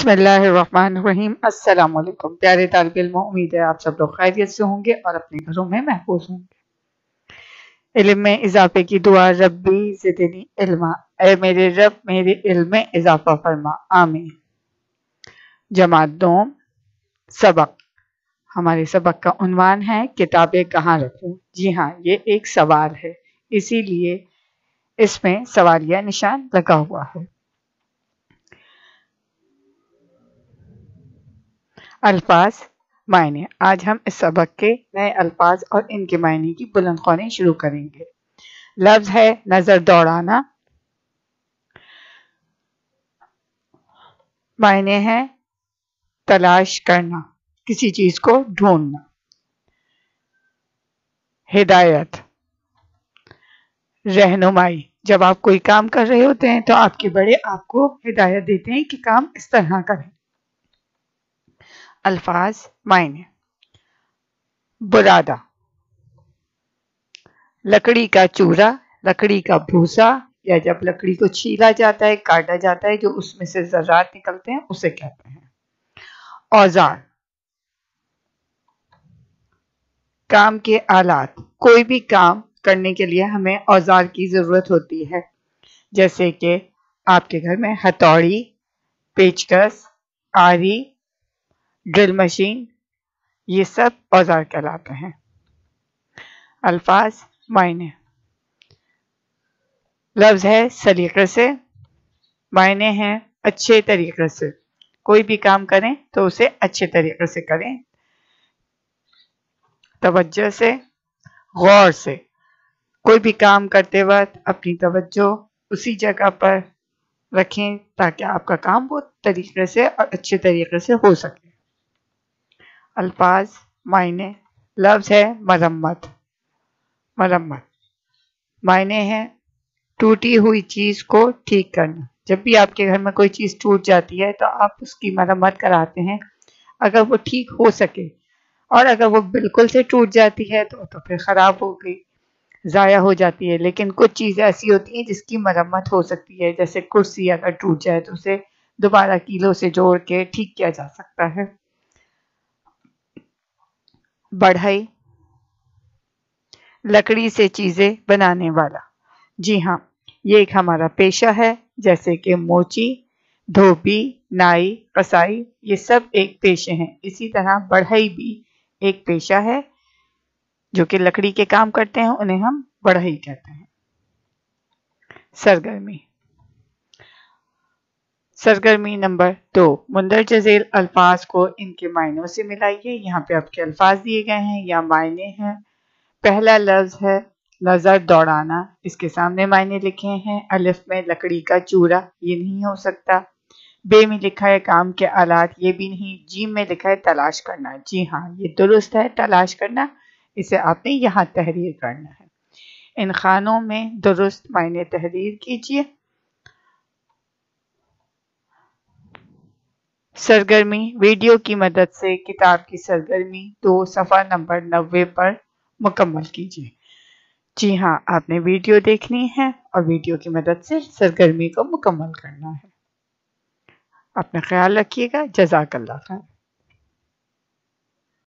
بسم اللہ الرحمن الرحیم۔ السلام علیکم پیارے طالب علموں، امید ہے آپ سب لوگ خیریت سے ہوں گے اور اپنے گھروں میں محفوظ ہوں گے۔ علم میں اضافے کی دعا، ربی زدنی علما، اے میرے رب میرے علم میں اضافہ فرما، آمین۔ جماعت دوم، سبق۔ ہمارے سبق کا عنوان ہے کتابیں کہاں رکھوں۔ جی ہاں، یہ ایک سوال ہے، اسی لیے اس میں سوالیہ نشان لگا ہوا ہے۔ الفاظ، معنی۔ آج ہم اس سبق کے نئے الفاظ اور ان کے معنی کی بلند خوانی شروع کریں گے۔ لفظ ہے نظر دوڑانا، معنی ہے تلاش کرنا، کسی چیز کو ڈھونڈنا۔ ہدایت، رہنمائی۔ جب آپ کوئی کام کر رہے ہوتے ہیں تو آپ کے بڑے آپ کو ہدایت دیتے ہیں کہ کام اس طرح کریں۔ الفاظ، معنی۔ برادہ، لکڑی کا چورا، لکڑی کا بھوسا، یا جب لکڑی کو چھیلا جاتا ہے، کاٹا جاتا ہے، جو اس میں سے ذرات نکلتے ہیں، اسے کہتے ہیں۔ اوزار، کام کے آلات۔ کوئی بھی کام کرنے کے لیے ہمیں اوزار کی ضرورت ہوتی ہے، جیسے کہ آپ کے گھر میں ہتھوڑی، پیچکس، آری، ڈرل مشین، یہ سب اوزار کہلاتے ہیں۔ الفاظ، معنی۔ لفظ ہے سلیقے سے، معنی ہے اچھے طریقے سے۔ کوئی بھی کام کریں تو اسے اچھے طریقے سے کریں، توجہ سے، غور سے۔ کوئی بھی کام کرتے وقت اپنی توجہ اسی جگہ پر رکھیں تاکہ آپ کا کام بہت طریقے سے اور اچھے طریقے سے ہو سکے۔ الفاظ، معنی۔ لفظ ہے مرمت، مرمت، معنی ہے ٹوٹی ہوئی چیز کو ٹھیک کرنا۔ جب بھی آپ کے گھر میں کوئی چیز ٹوٹ جاتی ہے تو آپ اس کی مرمت کراتے ہیں اگر وہ ٹھیک ہو سکے، اور اگر وہ بالکل سے ٹوٹ جاتی ہے تو پھر خراب ہو گئی، ضائع ہو جاتی ہے۔ لیکن کچھ چیزیں ایسی ہوتی ہیں جس کی مرمت ہو سکتی ہے، جیسے کرسی اگر ٹوٹ جائے تو اسے دوبارہ کیلوں سے جوڑ کے ٹھیک کیا جا سکتا ہے۔ بڑھئی، لکڑی سے چیزیں بنانے والا۔ جی ہاں، یہ ایک ہمارا پیشہ ہے، جیسے کہ موچی، دھوبی، نائی، قصائی، یہ سب ایک پیشے ہیں۔ اسی طرح بڑھئی بھی ایک پیشہ ہے، جو کہ لکڑی کے کام کرتے ہیں، انہیں ہم بڑھئی کہتے ہیں۔ سرگرمی، سرگرمی نمبر 2، مندرجہ ذیل الفاظ کو ان کے معنوں سے ملائیے۔ یہاں پہ آپ کے الفاظ دیے گئے ہیں یا معنی ہیں۔ پہلا لفظ ہے نظر دوڑانا، اس کے سامنے معنی لکھے ہیں۔ الف میں لکڑی کا چورا، یہ نہیں ہو سکتا۔ بے میں لکھا ہے کام کے آلات، یہ بھی نہیں۔ جیم میں لکھا ہے تلاش کرنا، جی ہاں یہ درست ہے، تلاش کرنا، اسے آپ نے یہاں تحریر کرنا ہے۔ ان خانوں میں درست معنی تحریر کیجیے۔ سرگرمی، ویڈیو کی مدد سے کتاب کی سرگرمی 2 صفحہ نمبر 90 پر مکمل کیجیے۔ جی ہاں، آپ نے ویڈیو دیکھنی ہے اور ویڈیو کی مدد سے سرگرمی کو مکمل کرنا ہے۔ اپنا خیال رکھیے گا۔ جزاک اللہ خیر۔